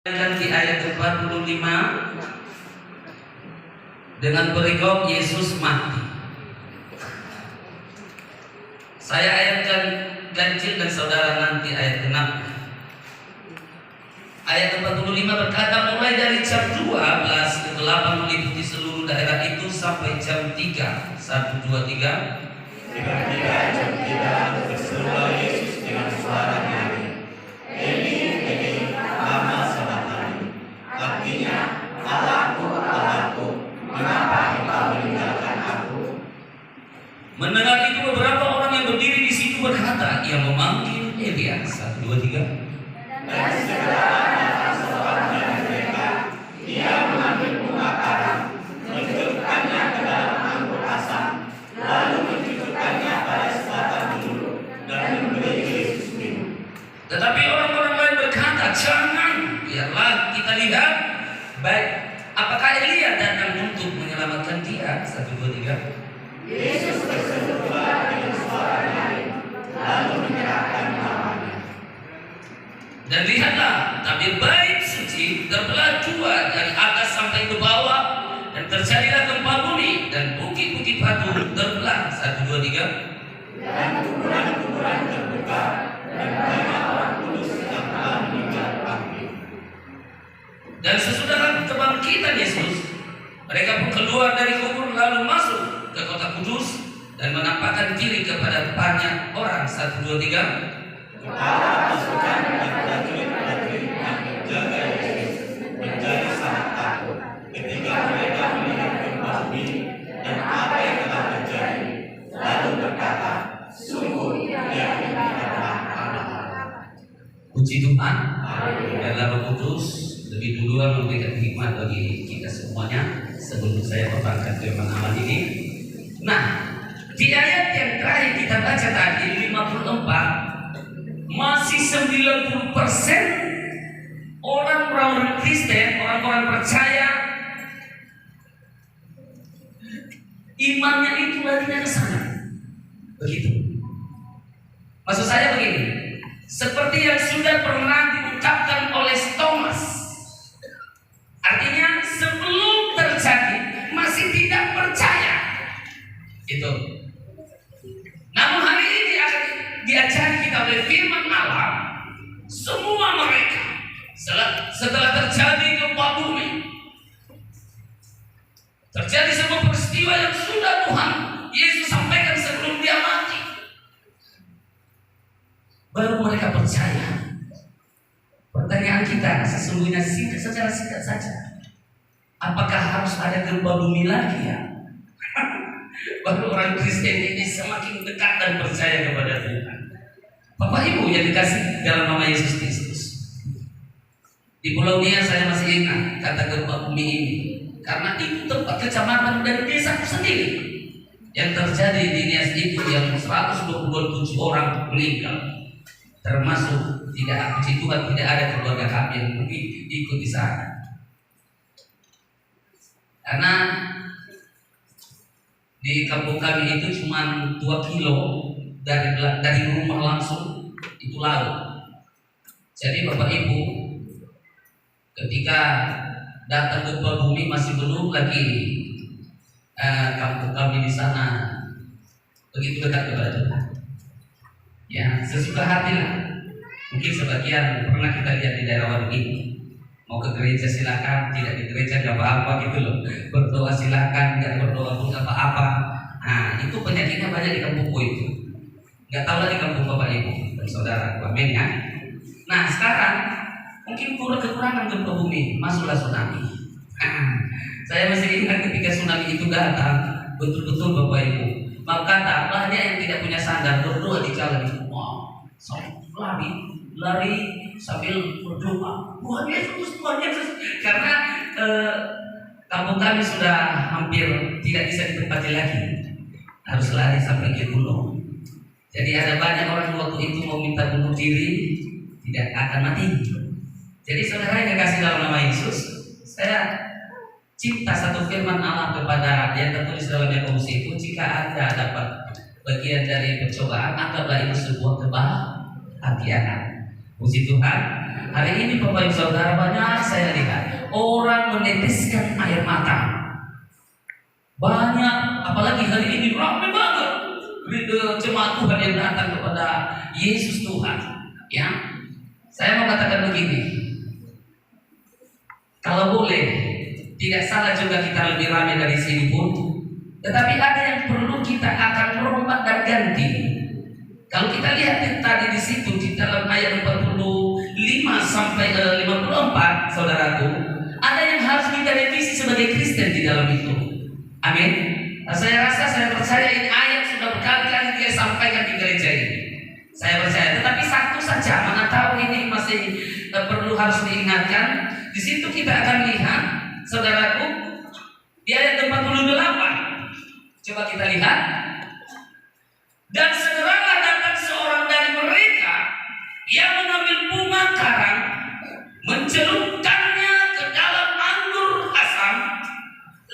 Di ayat 45 dengan perikop Yesus mati. Saya ayatkan ganjil dan saudara nanti ayat 6. Ayat 45 berkata, mulai dari jam 12 kegelapan meliputi seluruh daerah itu sampai jam 3. 1, 2, 3. Tiba-tiba jam 3 berserulah Yesus dengan suara nyaring, Eli, Eli, lama sabachthani. Artinya, Allahku, Allahku, mengapa engkau meninggalkan aku? Mendengar itu beberapa orang yang berdiri di situ berkata, ia memanggil Elia. 1, 2, 3. Dan segera datang seorang dari mereka, dia mengambil bunga karang, mencucukkannya ke dalam anggur asam, lalu mencucukkannya pada sebatang mulut dan memberi Yesus minum. Tetapi orang-orang lain berkata, jangan, biarlah kita lihat baik apakah Elia datang untuk menyelamatkan dia. 1, 2, 3. Yesus berseru pula dengan suara nyaring, lalu menyerahkan nyawanya. Dan lihatlah, tabir bait suci terbelah dua dari atas sampai ke bawah, dan terjadilah gempa bumi dan bukit-bukit batu terbelah. 1, 2, 3. Dan kuburan-kuburan terbuka, dan banyak orang kudus yang telah meninggal bangkit. Dan sesudah kebangkitan Yesus, mereka pun keluar dari kubur lalu masuk ke kota kudus dan menampakkan diri kepada banyak orang. 1, 2, 3. Kepala pasukan dan prajurit-prajurit yang menjaga Yesus menjadi sangat takut ketika mereka melihat gempa bumi dan apa yang telah terjadi, lalu berkata, sungguh dia ini adalah Allah. Puji Tuhan. Haleluya. Biarlah Roh Kudus lebih duluan memberikan hikmat bagi kita semuanya sebelum saya membacakan firman Allah ini. Nah, di ayat yang terakhir kita baca tadi 54, masih 90% orang-orang Kristen, orang-orang percaya, imannya itu larinya ke sana. Begitu. Maksud saya begini, seperti yang sudah pernah diucapkan oleh Thomas. Artinya sebelum terjadi masih tidak percaya. Itu. Namun hari ini akan diajari kita oleh firman Allah, semua mereka setelah terjadi gempa bumi, terjadi sebuah peristiwa yang sudah Tuhan Yesus sampaikan sebelum dia mati, baru mereka percaya. Pertanyaan kita sesungguhnya secara singkat saja, apakah harus ada gempa bumi lagi ya? Baru orang Kristen ini semakin dekat dan percaya kepada Tuhan. Bapak Ibu yang dikasih dalam nama Yesus Kristus, di Pulau Nia saya masih ingat kata gempa bumi ini, karena itu tempat kecamatan dan desaku sendiri. Yang terjadi di Nias itu yang 127 orang meninggal, termasuk tidak, puji Tuhan tidak ada keluarga kami yang ikut di sana. Karena di kampung kami itu cuma 2 kilo dari rumah langsung itu laut. Jadi Bapak Ibu, ketika datang gempa bumi masih belum lagi kampung kami di sana begitu dekat kepada Tuhan. Ya, sesuka hati lah. Mungkin sebagian pernah kita lihat di daerah Waduk ini. Mau ke gereja silakan, tidak di gereja nggak apa-apa gitu loh. Berdoa silakan, nggak berdoa pun nggak apa-apa. Nah, itu penyakitnya banyak di kampungku itu. Nggak tahu lagi kampung Bapak Ibu dan saudara, amin ya. Nah sekarang mungkin kekurangan gempa bumi, masuklah tsunami. Saya masih ingat ketika tsunami itu datang, betul-betul Bapak Ibu. Maka tak banyak yang tidak punya sandal berdoa di jalan itu. Wow, lari sambil berdoa, Tuhan Yesus, Tuhan Yesus. Karena kampung kami sudah hampir tidak bisa ditempati lagi, harus lari sampai ke gunung. Jadi ada banyak orang waktu itu mau minta bunuh diri, tidak akan mati. Jadi saudara yang dikasih dalam nama Yesus, saya cinta satu firman Allah kepada yang tertulis dalam Yakobus itu, jika Anda dapat bagian dari percobaan, anggaplah itu sebuah kebahagiaan. Puji Tuhan. Hari ini Bapak Ibu Saudara, banyak saya lihat orang meneteskan air mata. Banyak, apalagi hari ini ramai banget jemaat Tuhan yang datang kepada Yesus Tuhan. Ya, saya mau katakan begini, kalau boleh, tidak salah juga kita lebih ramai dari sini pun, tetapi ada yang perlu kita akan merombak dan ganti. Kalau kita lihat tadi di situ di dalam ayat 45 sampai 54, saudaraku, ada yang harus kita revisi sebagai Kristen di dalam itu. Amin. Nah, saya percaya ini ayat sudah berkali-kali dia sampaikan di gereja ini. Saya percaya. Tetapi satu saja, mana tahu ini masih perlu harus diingatkan. Di situ kita akan lihat, saudaraku, di ayat 48. Coba kita lihat. Dan segeralah datang seorang dari mereka yang mengambil bunga karang, mencelupkannya ke dalam anggur asam,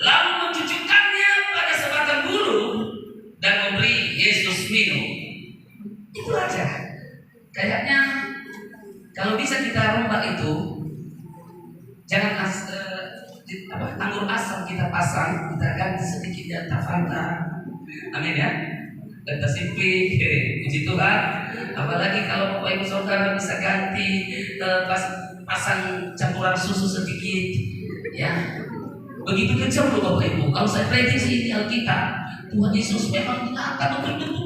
lalu mencucukkannya pada sebatang bulu dan memberi Yesus minum. Itu aja. Kayaknya kalau bisa kita rombak itu, jangan anggur asam kita pasang, kita ganti sedikit di atas Fanta. Amin ya. Dan tersimpi, puji Tuhan. Apalagi kalau Bapak Ibu Saudara bisa ganti pasang campuran susu sedikit, ya. Begitu kejam loh Bapak Ibu. Kalau saya prediksi ini Alkitab, Tuhan Yesus memang akan betul-betul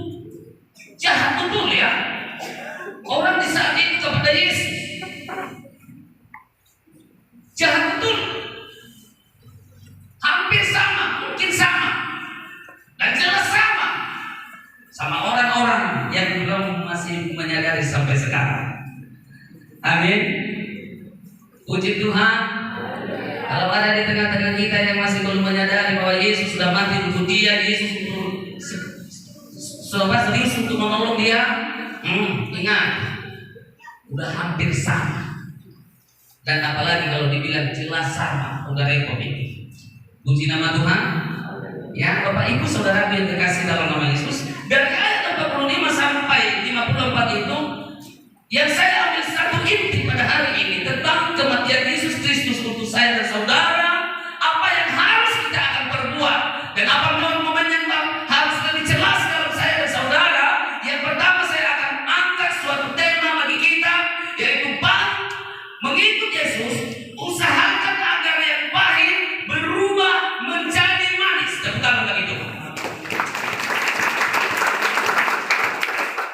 jahat betul ya. Orang di saat itu kepada Yesus jahat betul, hampir sama, mungkin sama, dan jelas sama orang-orang yang belum masih menyadari sampai sekarang. Amin. Puji Tuhan. Kalau ada di tengah-tengah kita yang masih belum menyadari bahwa Yesus sudah mati untuk dia, Yesus sudah serius untuk menolong dia, ingat, udah hampir sama. Dan apalagi kalau dibilang jelas sama, udah repot ini. Puji nama Tuhan. Ya, Bapak Ibu Saudara yang dikasih dalam nama Yesus, dari ayat 45 sampai 54 itu yang saya ambil satu inti pada hari ini tentang kematian Yesus Kristus untuk saya dan saudara, apa yang harus kita akan perbuat dan apa momen yang harus lebih jelas dalam saya dan saudara. Yang pertama saya akan angkat suatu tema bagi kita, yaitu mengikut Yesus, usahakan agar yang pahit berubah menjadi manis. Tepuk tangan bagi Tuhan.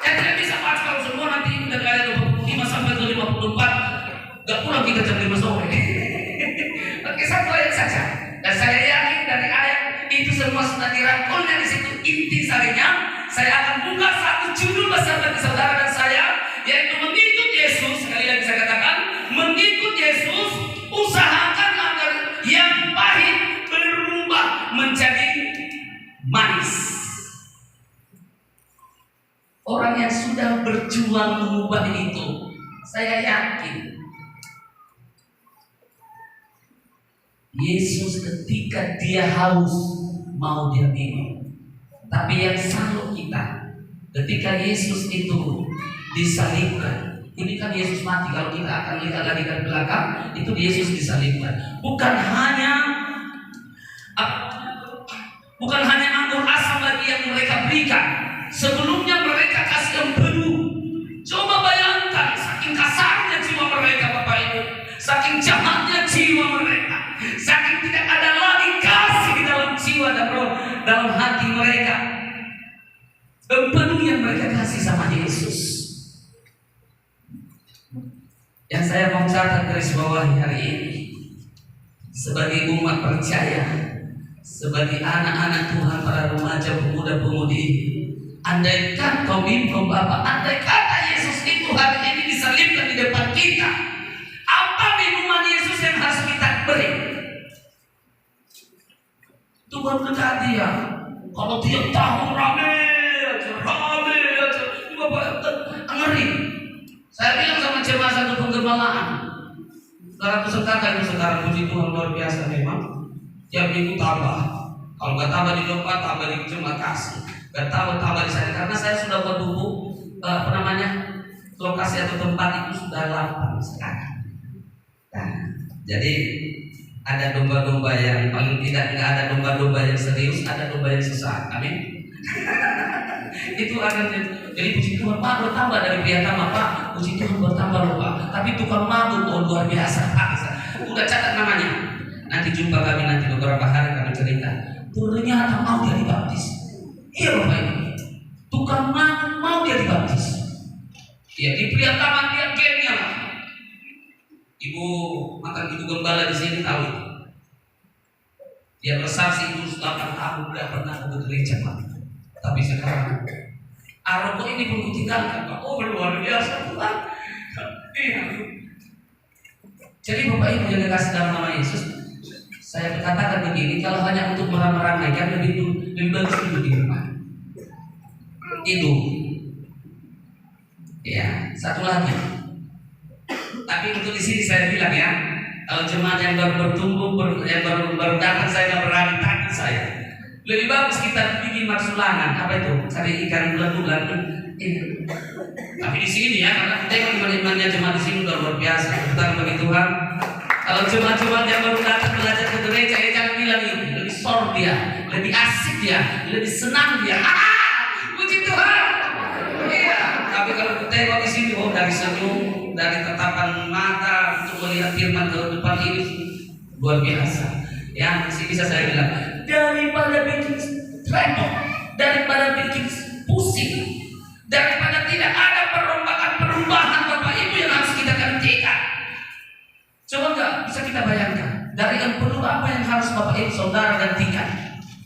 Saya tidak bisa bahas kalau semua nanti dari ayat 25 sampai ke 54 gak pulang kita jam 5 sore. Oke, satu ayat saja. Dan saya yakin dari ayat itu semua sudah dirangkulnya di situ inti sarinya. Saya akan buka satu judul besar bagi saudara dan saya, yaitu mengikut Yesus. Sekali lagi saya katakan, mengikut Yesus, usahakan agar yang pahit berubah menjadi manis. Orang yang sudah berjuang mengubah itu, saya yakin Yesus ketika dia haus mau dia minum. Tapi yang salut kita, ketika Yesus itu disalibkan, ini kan Yesus mati. Kalau kita akan lihat lagi ke belakang, itu Yesus disalibkan. Bukan hanya anggur asam lagi yang mereka berikan. Sebelumnya mereka kasih empedu. Coba bayangkan, saking kasarnya jiwa mereka, Bapak Ibu, saking jahatnya jiwa mereka, saking tidak ada lagi kasih di dalam jiwa dan roh, dalam hati mereka. Empedu yang mereka kasih sama Yesus. Yang saya mau catat garis bawahi hari ini, sebagai umat percaya, sebagai anak-anak Tuhan, para remaja, pemuda-pemudi, andaikan kau bingung Bapak, andai kata Yesus itu hari ini disalibkan di depan kita, apa minuman Yesus yang harus kita beri? Tuhan dekat dia. Kalau tiap tahun rame aja, Bapak ngeri. Saya bilang sama jemaat satu penggembalaan, saudara peserta itu sekarang, puji Tuhan luar biasa memang. Tiap minggu tambah. Kalau nggak tambah di tempat, tambah di jemaat kasih. Nggak tahu tambah di sana, karena saya sudah buat buku lokasi atau tempat itu sudah lapang sekarang. Nah, Jadi ada domba-domba yang paling tidak nggak ada domba-domba yang serius, ada domba yang susah. Amin. Itu akan jadi puji Tuhan Pak bertambah dari Priyatama Pak, puji Tuhan bertambah loh Pak. Tapi tukang mabuk luar biasa Pak. Udah catat namanya. Nanti jumpa kami nanti beberapa hari kami cerita. Ternyata mau dia dibaptis. Iya Bapak Ibu. Tukang mabuk mau dia dibaptis. Ya di Priyatama dia gengnya lah. Ibu mantan ibu gembala di sini tahu itu. Dia bersaksi itu 8 tahun tidak pernah ke gereja Pak. Tapi sekarang rokok ini pun kutinggalkan Pak. Oh luar biasa Tuhan. Jadi Bapak Ibu yang dikasih dalam nama Yesus, saya katakan begini, kalau hanya untuk meramai-ramaikan lebih bagus duduk di rumah. Itu. Ya, satu lagi. Tapi untuk di sini saya bilang ya, kalau jemaat yang baru bertumbuh, yang baru datang, saya nggak berani takut saya. Lebih bagus kita bikin maksulangan, apa itu? Cari ikan bulan-bulan. Tapi di sini ya, karena kita iman-imannya jemaat di sini udah luar biasa. Tentang bagi Tuhan. Kalau jemaat-jemaat yang baru datang belajar ke gereja, ya jangan bilang ini lebih sor dia, lebih asik dia, lebih senang dia. Puji Tuhan. Iya. Tapi kalau kita tengok di sini, oh dari senyum, dari tatapan mata untuk melihat firman ke depan ini luar biasa. Ya, masih bisa saya bilang daripada bikin repot, daripada bikin pusing, daripada tidak ada perubahan Bapak Ibu yang harus kita gantikan. Coba nggak bisa kita bayangkan dari yang perlu apa yang harus Bapak Ibu saudara gantikan.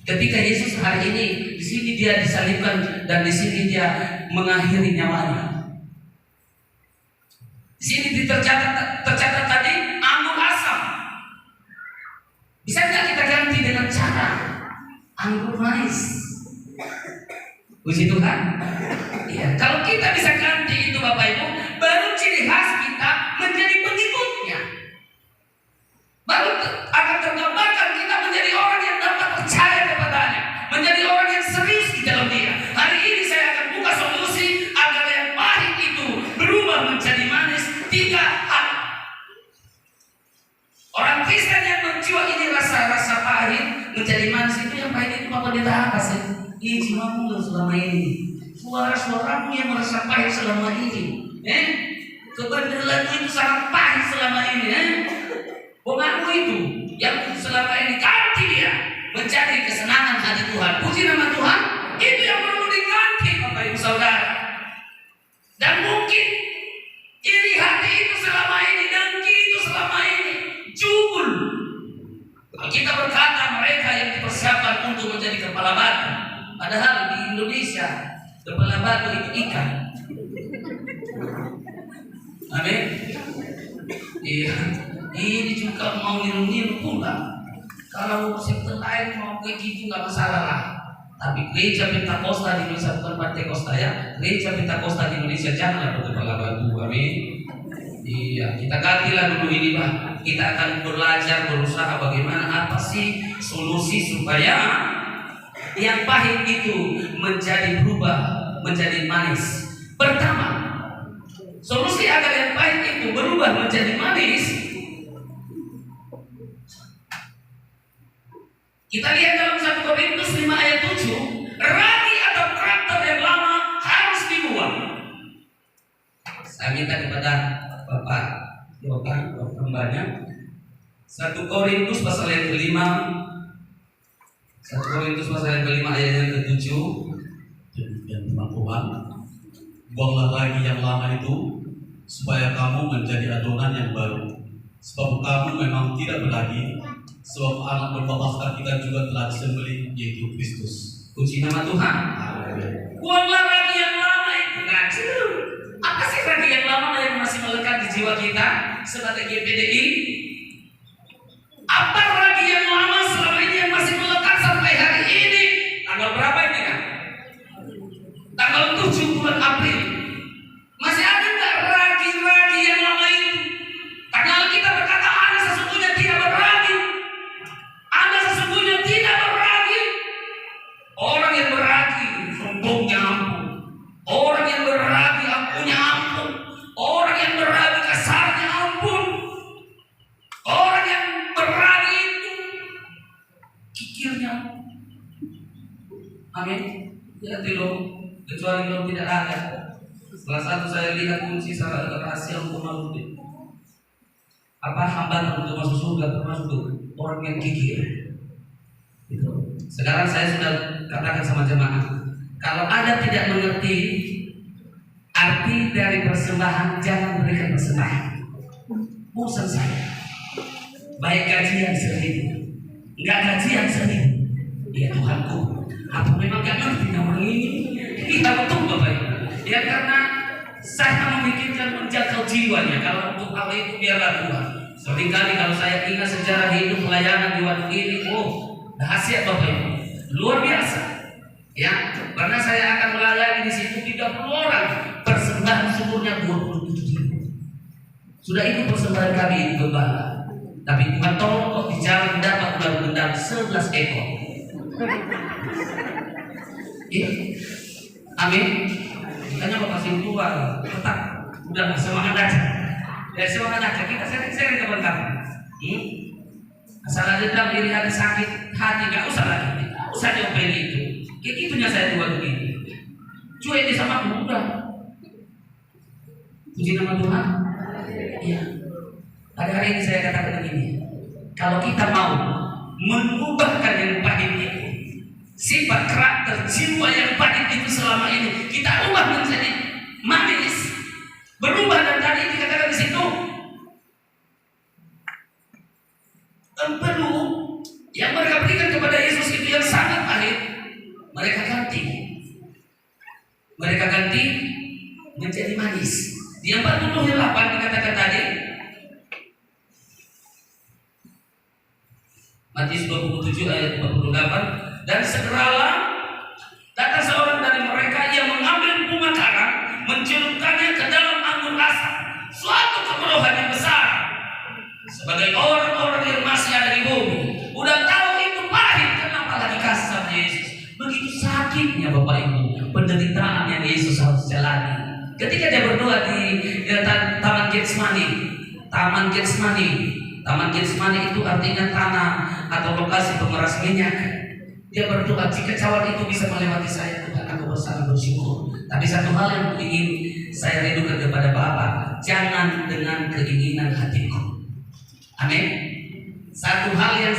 Ketika Yesus hari ini di sini dia disalibkan dan di sini dia mengakhiri nyawanya. Di sini tercatat tadi anggur asam. Bisa nggak kita ganti dengan cara anggur manis? Puji Tuhan. Iya, kalau kita bisa ganti itu Bapak Ibu, baru ciri khas kita menjadi pengikutnya. Baru akan tergambarkan kita menjadi orang yang dapat percaya kepadanya, menjadi orang yang serius di dalam dia. Hari ini saya akan buka solusi agar yang pahit itu berubah menjadi manis. 3 hal. Orang Kristen yang menjual ini rasa pahit menjadi manis itu, yang pahit itu Bapak Pendeta apa sih? Ini jiwamu selama ini, suara-suaramu yang merasa pahit selama ini, kebenaranmu itu sangat pahit selama ini, Bonganmu itu yang selama ini ganti dia menjadi kesenangan hati Tuhan. Puji nama Tuhan. Itu yang perlu diganti Bapak Ibu Saudara. Dan mungkin iri hati itu selama ini, dengki itu selama ini, jubul. Kalau kita berkata mereka yang dipersiapkan untuk menjadi kepala batu, padahal di Indonesia kepala batu itu ikan. Amin. Iya. Ini juga mau niru-niru pula. Kalau sektor lain mau kayak gitu nggak masalah lah. Tapi gereja Pentakosta di Indonesia, bukan Pentakosta ya, gereja Pentakosta di Indonesia janganlah berkepala batu. Amin. Iya, kita gantilah dulu ini Pak. Kita akan belajar, berusaha bagaimana apa sih solusi supaya yang pahit itu menjadi berubah menjadi manis. Pertama, solusi agar yang pahit itu berubah menjadi manis, kita lihat dalam 1 Korintus 5 ayat 7, ragi atau karakter yang lama harus dibuang. Saya minta kepada Bapak hambanya 1 Korintus pasal yang kelima, 1 Korintus pasal yang kelima ayat yang ke-7. Demikian firman Tuhan, buanglah ragi yang lama itu supaya kamu menjadi adonan yang baru, sebab kamu memang tidak beragi, sebab anak berpapaskah kita juga telah disembelih, yaitu Kristus. Puji nama Tuhan. Buanglah ragi yang lama itu. Apa sih ragi yang lama yang masih melekat di jiwa kita sebagai GPDI? Apa ragi yang lama selama ini yang masih melekat sampai hari ini? Tanggal berapa ini kan? Tanggal 7 bulan April. Masih ada nggak ragi-ragi yang lama itu? Karena kita berkata ada sesungguhnya tidak berragi. Ada sesungguhnya tidak berragi. Orang yang berragi sombongnya ampun. Orang yang berragi ampunya ampun. Orang yang berragi kasarnya ampun. Amin. Lihat lo, kecuali lo tidak ada. Salah satu saya lihat kunci rahasia untuk masuk. Apa hambatan untuk masuk surga termasuk orang yang kikir. Gitu. Sekarang saya sudah katakan sama jemaah, kalau Anda tidak mengerti arti dari persembahan, jangan berikan persembahan. Bosan saya. Baik gajian 1.000, enggak gajian 1.000. Ya Tuhanku, apa memang gak ngerti nama ini? Kita betul Bapak Ibu. Ya karena saya memikirkan menjaga jiwanya. Kalau untuk hal itu biarlah Tuhan. Seringkali kalau saya ingat sejarah hidup pelayanan di waduk ini, dahsyat Bapak Ibu, luar biasa. Ya, karena saya akan melayani di situ 30 orang, persembahan sumurnya 27.000. Sudah ikut persembahan kami di Gembala, tapi Tuhan tolong kok di jalan dapat ular-ular 11 ekor. Iya, amin. Makanya Bapak Sintua tetap udah semangat aja. Ya semangat aja, kita sering-sering kawan-kawan. Asal ada dalam diri ada sakit hati, gak usah lagi, usah dioper itu. Kayak gitunya saya buat begini. Cuek di sama mudah. Puji nama Tuhan. Iya. Pada hari ini saya katakan begini, kalau kita mau mengubahkan yang pahit itu, sifat karakter jiwa yang pahit itu selama ini kita ubah menjadi manis, berubah. Dan tadi dikatakan di situ empedu yang mereka berikan kepada Yesus itu yang sangat pahit, mereka ganti menjadi manis. Di 48 dikatakan tadi, Matius 27 ayat 48, dan segeralah datang seorang dari mereka yang mengambil bunga karang, mencelupkannya ke dalam anggur asam, suatu kebodohan yang besar. Sebagai orang-orang yang masih ada di bumi, udah tahu itu pahit, kenapa lagi kasih sama Yesus? Begitu sakitnya Bapak Ibu, penderitaan yang Yesus harus jalani. Ketika dia berdoa di Taman Getsemani, Taman Getsemani itu artinya tanah atau lokasi pemeras minyak. Dia berdoa, jika cawan itu bisa melewati saya, Tuhan, aku sangat bersyukur. Tapi satu hal yang ingin saya rindukan kepada Bapa, jangan dengan keinginan hatiku. Amin. Satu hal yang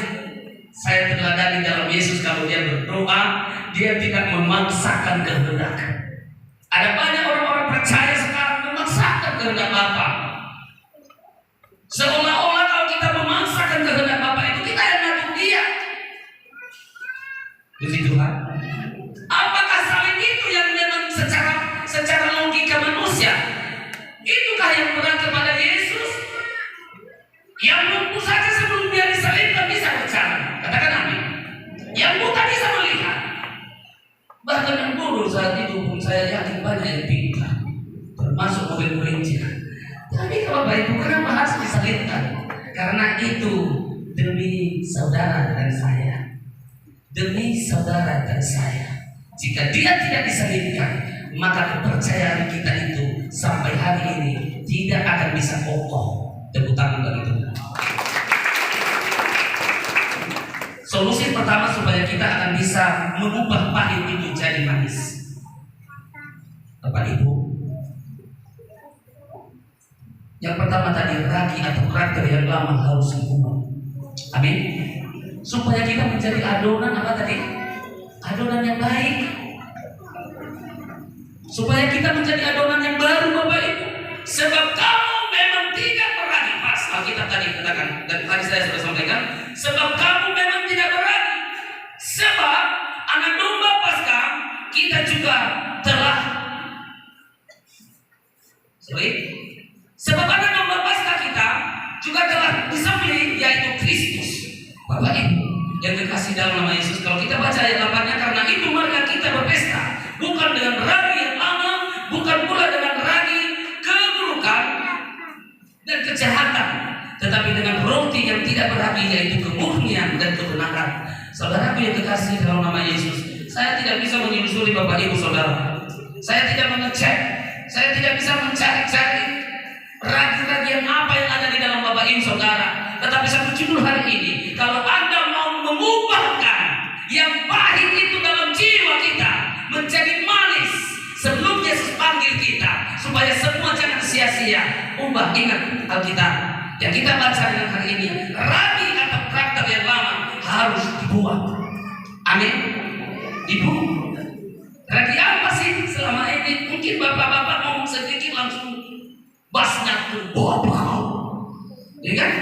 saya teladani dalam Yesus, kalau dia berdoa, dia tidak memaksakan kehendak. Ada banyak orang-orang percaya sekarang memaksakan kehendak Bapa. Seolah-olah kalau kita memaksakan kehendak Bapa itu kita yang ngatur dia. Puji Tuhan. Apakah salib itu yang memang secara logika manusia? Itukah yang berat kepada Yesus? Yang lumpuh saja sebelum dia disalibkan bisa berjalan. Katakan amin. Yang buta bisa melihat. Bahkan yang bodoh saat itu pun saya yakin banyak yang pintar, termasuk mobil gereja. Tapi kalau Bapak Ibu, kenapa harus disalibkan? Karena itu demi saudara dan saya. Demi saudara dan saya. Jika dia tidak disalibkan, maka kepercayaan kita itu sampai hari ini tidak akan bisa kokoh. Tepuk tangan bagi Tuhan. Solusi pertama supaya kita akan bisa mengubah pahit itu jadi manis. Bapak Ibu, yang pertama tadi, ragi atau karakter yang lama harus diubah. Amin. Supaya kita menjadi adonan apa tadi? Adonan yang baik. Supaya kita menjadi adonan yang baru, Bapak Ibu. Sebab kamu memang tidak berani. Pasal kita tadi katakan, dan tadi saya sudah sampaikan, sebab kamu memang tidak berani. Sebab anak domba Paskah kita juga telah sebab anak domba Paskah kita juga telah disembelih, yaitu Kristus. Bapak Ibu yang dikasih dalam nama Yesus, kalau kita baca ayat 8-nya, karena itu maka kita berpesta, bukan dengan ragi yang lama, bukan pula dengan ragi keburukan dan kejahatan, tetapi dengan roti yang tidak beragi, yaitu kemurnian dan kebenaran. Saudaraku yang dikasih dalam nama Yesus, saya tidak bisa menyusuri Bapak Ibu Saudara. Saya tidak mengecek, saya tidak bisa mencari-cari ragi-ragi yang apa yang ada di dalam Bapak Ibu Saudara. Tetapi satu judul hari ini, kalau Anda mau mengubahkan yang pahit itu dalam jiwa kita, menjadi manis sebelum Yesus panggil kita, supaya semua jangan sia-sia. Ubah, ingat Alkitab yang kita baca dengan hari ini, ragi atau karakter yang lama harus dibuang. Amin. Dibuang. Ragi apa sih selama ini? Mungkin bapak-bapak ngomong sedikit langsung basnya tuh bobal, ya kan?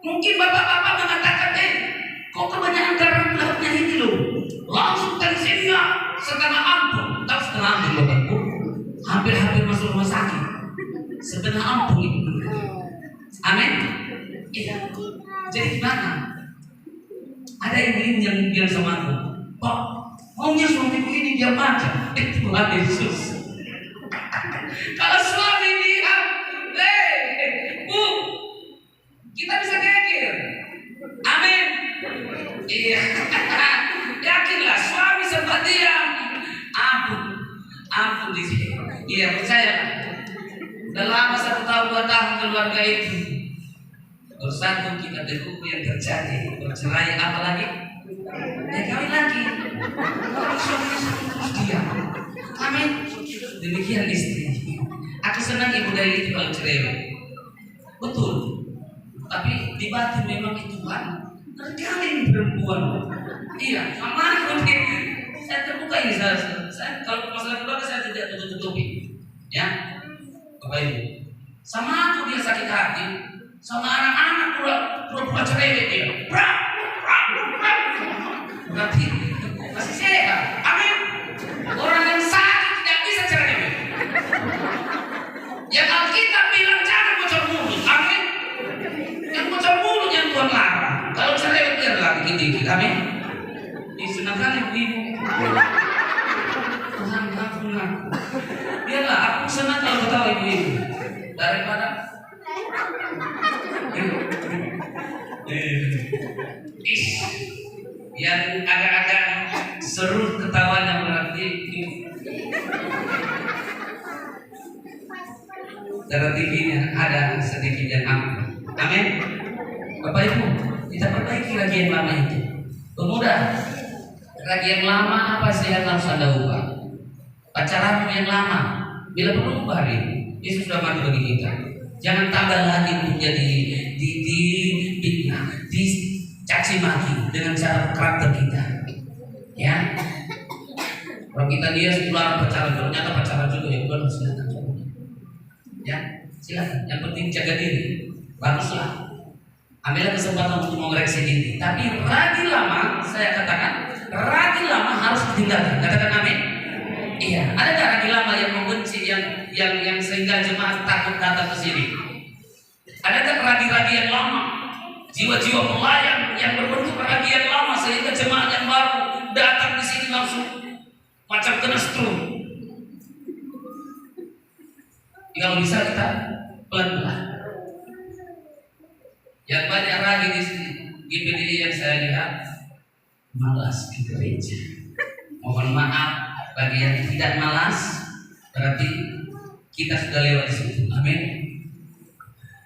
Mungkin bapak-bapak mengatakan, kok kebanyakan garam lautnya ini loh, langsung tensinya setengah ampun. Tahu setengah ampun bapakku? Hampir masuk rumah sakit. Setengah ampun itu. Amin. Iya. Jadi gimana? Ada yang bilang sama aku, Pak, maunya suamiku ini diam aja. Tuhan Yesus. Kalau suami diam, Bu, kita bisa geger. Amin. Iya. Yakinlah suami sempat diam. Ampun di sini. Iya, percaya. Udah lama 1 tahun 2 tahun keluarga itu. Bersatu kita teguh yang terjadi. Bercerai apa lagi? Kawin lagi. Terus diam. Amin. Demikian istri. Aku senang ibu dari itu kalau cerewet. Betul. Tapi di batin memang itu Tuhan terjalin perempuan. Iya, sama mungkin saya terbuka ini. Saya kalau masalah keluarga saya tidak tutup-tutupi. Ya, Bapak Ibu. Sama aku dia sakit hati, sama anak-anak pura-pura cerewet dia. Berarti masih sehat. Amin. Orang yang sakit tidak bisa cerewet. Yang Alkitab bilang jangan bocor mulut. Amin. Yang bocor mulut yang Tuhan larang. Kalau cerewet biarlah dikit-dikit. Amin. Senang kali ibu. Tuhan ampun aku. Biarlah aku senang kalau ketawa ibu-ibu daripada yang agak-agak seru ketawanya berarti darah tingginya ada sedikit yang aman. Amin. Bapak Ibu, kita perbaiki lagi yang lama itu. Pemuda, lagi yang lama apa sih yang harus Anda ubah? Pacaranmu yang lama, bila perlu ubah ini. Yesus sudah mati bagi kita. Jangan tambah lagi menjadi dicaci maki dengan cara karakter kita. Ya, kalau kita lihat setelah pacaran, ternyata pacaran juga ya, bukan silakan. Ya, silakan. Yang penting jaga diri, baguslah. Ambillah kesempatan untuk mengoreksi diri. Tapi ragi lama, saya katakan, ragi lama harus ditinggalkan. Katakan amin. Iya, ada tak ragi lama yang membenci, yang sehingga jemaat takut datang ke sini? Ada tak ragi-ragi yang lama, jiwa-jiwa pelayan yang berbentuk ragi yang lama sehingga jemaat yang baru datang di sini langsung macam kena stroke? Kalau bisa kita pelan-pelan. Yang banyak lagi di sini GPDI yang saya lihat malas ke gereja. Mohon maaf bagi yang tidak malas, berarti kita sudah lewat di situ. Amin.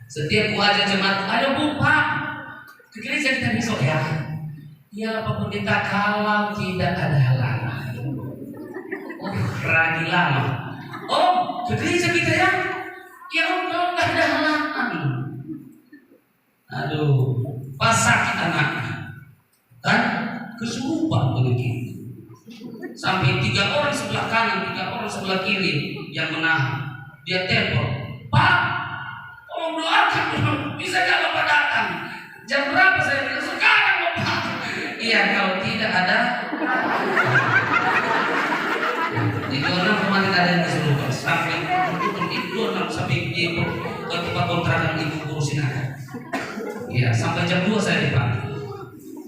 Setiap ajak jemaat, ada Bu Pak, ke gereja kita besok ya. Ya Pak Pendeta, kalau tidak ada halangan. Oh, ragi lama. Oh, ke gereja kita ya. Ya Allah, nggak ada halangan. Aduh, pas sakit anaknya kan kesurupan begitu. Sampai 3 orang sebelah kanan, 3 orang sebelah kiri yang menahan. Dia telepon, Pak, tolong doakan, bisa gak Bapak datang? Jam berapa? Saya bilang sekarang Bapak. Iya, kalau tidak ada. Di orang kemarin ada yang kesurupan sampai itu sampai ibu ke tempat kontrakan ibu urusin anak. Ya, sampai jam 2 saya dipanggil.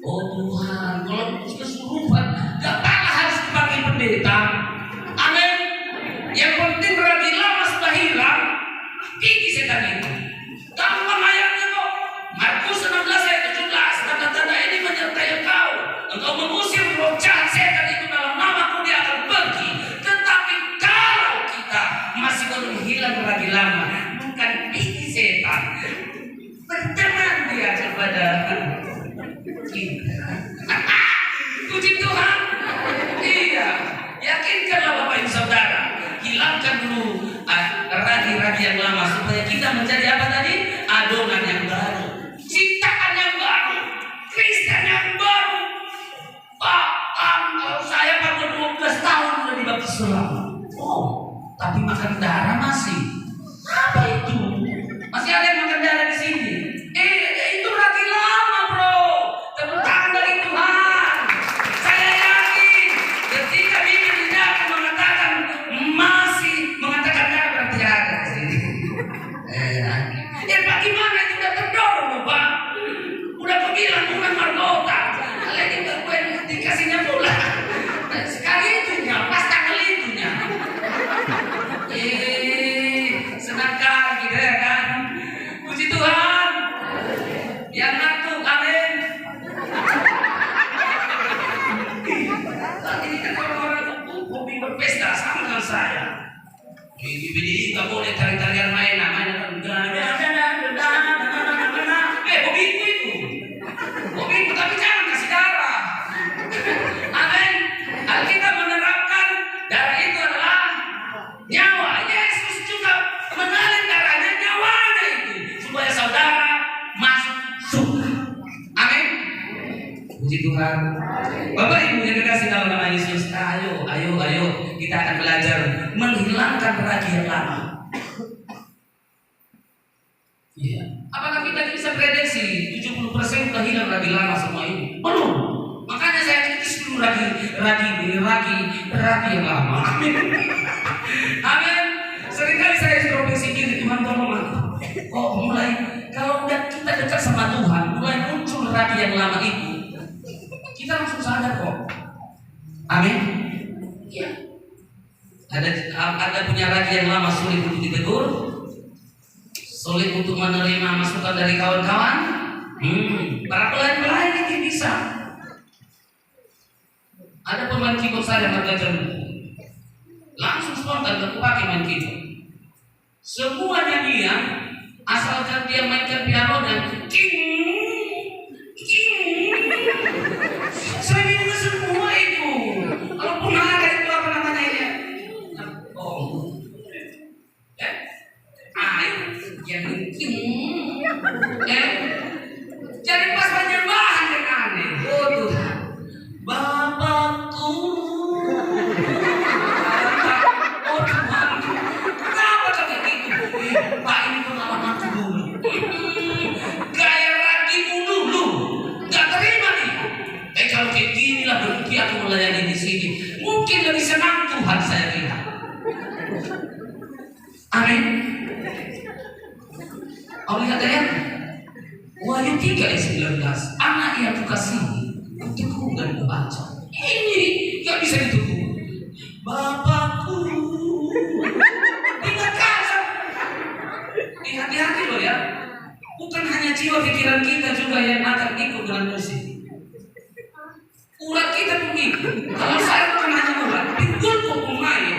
Oh Tuhan, kalau kesurupan gak pernah harus dipanggil pendeta. Amin. Yang penting ragi lama sudah hilang, tinggi setan itu. Kamu ayatnya kok Markus 16 ayat 17, tanda-tanda ini menyertai engkau. Engkau mengusir roh jahat setan itu dalam namaku, dia akan pergi. Tetapi kalau kita masih belum hilang ragi lama, bukan tinggi setan, berteman dia kepada kita. Puji Tuhan. tidak boleh tari-tarian mainan hobiku itu. Hobiku, tapi jangan kasih darah. Amin. Alkitab menerapkan darah itu adalah nyawa. Yesus juga mengalir darahnya, nyawanya itu, supaya saudara masuk surga. Amin. Puji Tuhan. Bapak Ibu yang dikasih dalam nama Yesus, ayo kita akan belajar menghilangkan ragi yang lama. Ya. Apakah kita bisa prediksi 70% sudah hilang ragi lama semua ini? Belum. Makanya saya kritis dulu ragi yang lama. Amin. Amin. Seringkali saya introspeksi diri, Tuhan tolong aku. Kok mulai kalau udah kita dekat sama Tuhan, mulai muncul ragi yang lama itu, kita langsung sadar kok. Amin. Iya. Ada punya ragi yang lama sulit untuk ditegur, sulit untuk menerima masukan dari kawan-kawan. Para pelayan itu bisa. Ada pemain keyboard saya mengajar, langsung spontan aku pakai main keyboard. Semua nyanyian asalkan dia mainkan piano dan saya minta semua itu. Kalaupun ada itu apa namanya ini? Yang jadi pas penyembahan yang aneh. Oh Tuhan, Bapakku. Oh Tuhan, kenapa kayak gitu? Pak, ini pengalamanku dulu. Gaya ragimu dulu, gak terima nih. Kalau kayak gini lah berarti aku melayani di sini. Mungkin lebih senang Tuhan saya kira. Amin. Oh lihat ya, Wahyu 3 ayat 19, anak yang kukasihi, kuteguh dan kuancam. Ini gak bisa ditunggu. Bapakku, ingatkan. Hati-hati loh ya. Bukan hanya jiwa pikiran kita juga yang akan ikut dengan musik. Urat kita pun ikut. Kalau saya bukan hanya urat, pinggul pun main.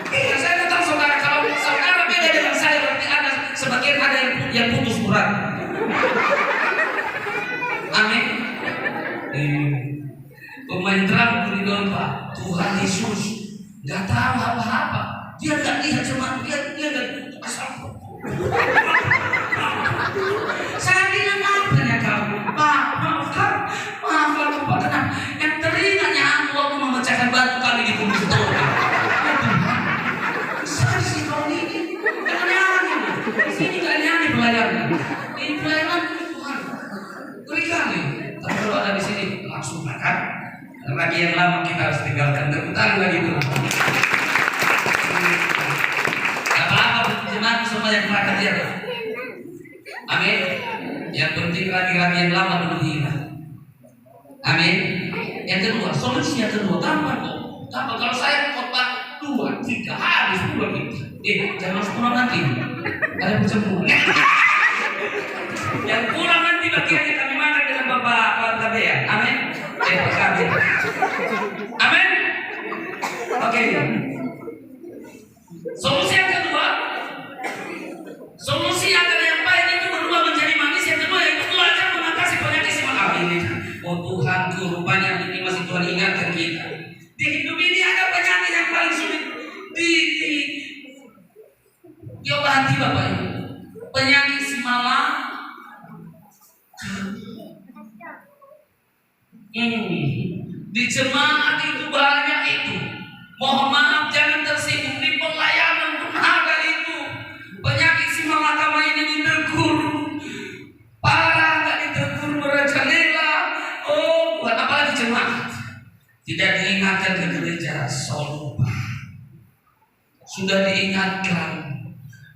Iya, saya datang saudara, kalau saudara beda dengan saya berarti ada sebagian ada yang putus urat. Amin. Pemain drum di domba, Tuhan Yesus nggak tahu apa-apa. Dia nggak lihat cuma dia nggak asal. Saya bilang apa ya kamu? Pak, maafkan Pak, kenapa? Yang teringatnya aku waktu memecahkan batu kami di bumi itu. Saya sih kalau ini aneh-aneh. Di sini nggak aneh pelayanan. Ini pelayanan Tuhan berikan nih. Tapi kalau ada di sini langsung makan. Lagi yang lama kita harus tinggalkan, terputar lagi tuh. Apa-apa jemaat semua yang pernah kerja. Amin. Yang penting lagi-lagi yang lama dulu hilang. Amin. Yang kedua, solusi yang kedua gampang kok. Gampang kalau saya khotbah 2, 3 habis pulang kita. Jangan pulang nanti. Ada berjemur. Yang pulang nanti bagiannya kami makan dengan Bapak Kabea. Amin. Pak Kabea. Amin. Oke. Solusi yang kedua. Solusi yang baik itu berubah menjadi manis. Yang kedua itu belajar mengatasi penyakit simak ini. Oh Tuhanku, rupanya ini masih Tuhan ingatkan kita. Di hidup ini ada penyakit yang paling sulit diobati Bapak Ibu. Penyakit simalah. Di jemaat itu banyak itu. Mohon maaf, jangan tersinggung di pelayanan pun ada itu. Penyakit simalakama ini ditegur. Parah nggak ditegur merajalela. Oh, buat apa lagi jemaat? Tidak diingatkan ke gereja Solupa. Sudah diingatkan.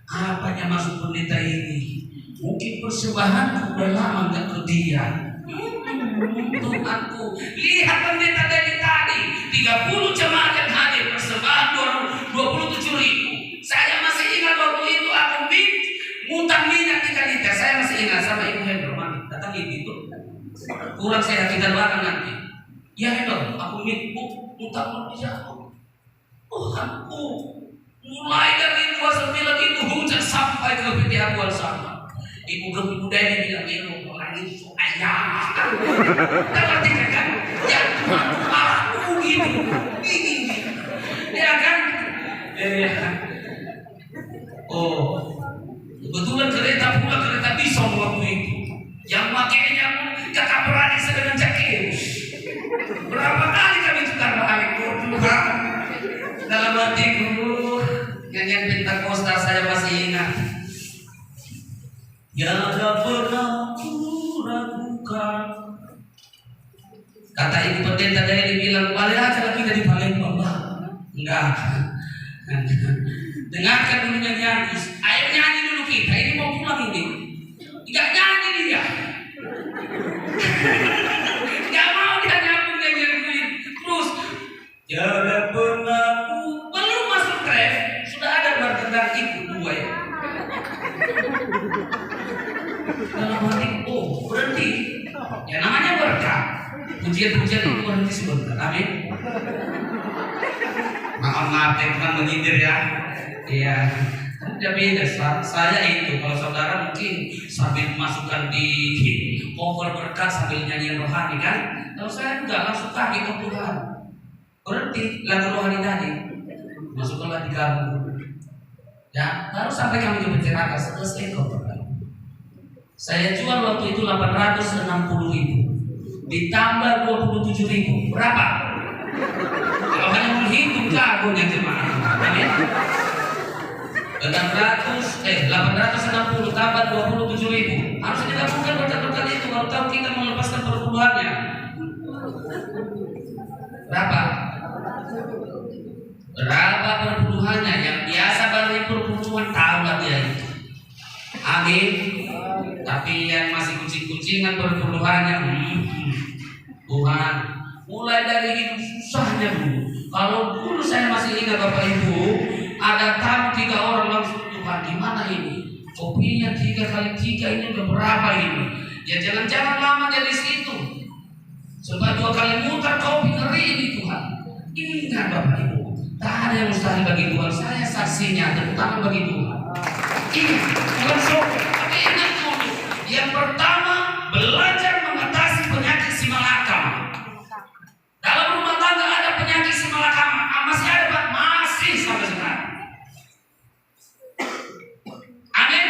Apanya masuk pendeta ini? Mungkin persembahan udah lama nggak ke dia. Tuhanku, lihat pendeta dari tadi 30 jemaat yang hadir, persembahan 27.000. Saya masih ingat waktu itu aku ngutang minyak 3 liter. Saya masih ingat sama Ibu Hendro, datang itu kurang saya kita doakan nanti. Ya Hendro, aku ngutang dia. Tuhanku, Mulai dari 29 itu hujan sampai ke Petiabuan sana. Ibu Deni bilang, orang itu ayah. Kan artinya kan, ya aku gini. Ya kan? Oh, kebetulan kereta Bison waktu itu. Yang makainya kakak berani dengan Zakheus. Berapa kali kami tukar balik Tuhan. Dalam hatiku, nyanyian Pentakosta saya masih ingat. Ya gak pernah ku ragukan. Kata ibu pendeta Deni bilang, balik aja kita di Palembang. Enggak. Dengarkan dulu nyanyian. Ayo nyanyi dulu kita. Ini mau pulang ini. Enggak nyanyi dia. Enggak mau dia nyanyi. Terus jangan pernah belum masuk ref sudah ada bertentang itu dua ya. Dalam hati, oh berhenti. Ya namanya berkah. Pujian-pujian itu berhenti sebentar. Amin. Maaf teman menyindir ya. Iya. Tidak beda. Saya itu kalau saudara mungkin sambil masukkan di cover berkat sambil nyanyian rohani kan. Kalau saya enggak langsung kaki ke Tuhan. Berhenti lagu rohani tadi. Masukkanlah di kalbu. Ya, baru sampai kami ke Peteraka selesai cover. Saya jual waktu itu 860.000. Ditambah 27.000. Berapa? Kalau hanya menghitung jagonya jemaah. Amin. 860 tambah 27.000. Harus digabungkan berkat-berkat itu kalau tahu kita melepaskan perpuluhannya. Berapa? Berapa perpuluhannya? Yang biasa balik perpuluhan tahulah dia itu. Amin. Tapi yang masih kucing-kucingan perpuluhannya, Tuhan, mulai dari hidup susahnya dulu. Kalau dulu saya masih ingat Bapak Ibu, ada tamu 3 orang langsung, Tuhan gimana ini? Kopinya 3 kali 3 ini udah berapa ini? Ya jangan-jangan lama jadi situ. Sebab 2 kali muter kopi ngeri ini Tuhan. Ingat Bapak Ibu, tak ada yang mustahil bagi Tuhan. Saya saksinya, terutama bagi Tuhan. Ingat, bukan sok, tapi ingat dulu. Yang pertama, belajar mengatasi penyakit si malakam. Dalam rumah tangga ada penyakit si malakam. Masih ada Pak? Masih sampai sekarang. Amin.